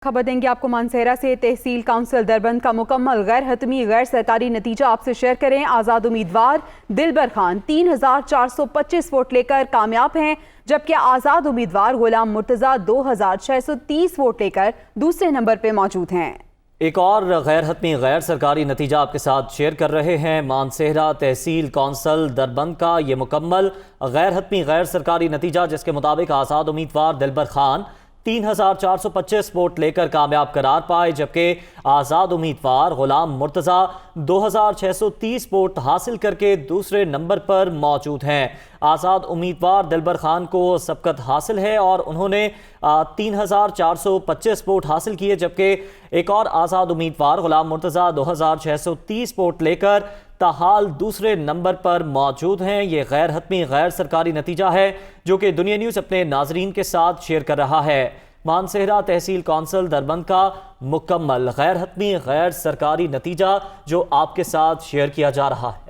खबर देंगे आपको मानसेहरा से। तहसील काउंसिल दरबंद का मुकम्मल गैर हतमी गैर सरकारी नतीजा आपसे शेयर करें। आज़ाद उम्मीदवार दिलबर खान 3425 वोट लेकर कामयाब हैं, जबकि आज़ाद उम्मीदवार गुलाम मुर्तज़ा 2630 वोट लेकर दूसरे नंबर पर मौजूद हैं। एक और गैर हतमी गैर सरकारी नतीजा आपके साथ शेयर कर रहे हैं। मानसेहरा तहसील काउंसिल दरबंद का ये मुकम्मल गैर हतमी गैर सरकारी नतीजा, जिसके मुताबिक आज़ाद उम्मीदवार दिलबर खान 3425 वोट लेकर कामयाब करार पाए, जबकि आज़ाद उम्मीदवार गुलाम मुर्तज़ा 2630 वोट हासिल करके दूसरे नंबर पर मौजूद हैं। आज़ाद उम्मीदवार दिलबर खान को सबकत हासिल है और उन्होंने 3425 वोट हासिल किए, जबकि एक और आज़ाद उम्मीदवार गुलाम मुर्तज़ा 2630 वोट लेकर ताहाल दूसरे नंबर पर मौजूद हैं। ये गैर हतमी गैर सरकारी नतीजा है जो कि दुनिया न्यूज़ अपने नाजरीन के साथ शेयर कर रहा है। मानसेहरा तहसील काउंसिल दरबंद का मुकम्मल गैर हतमी गैर सरकारी नतीजा जो आपके साथ शेयर किया जा रहा है।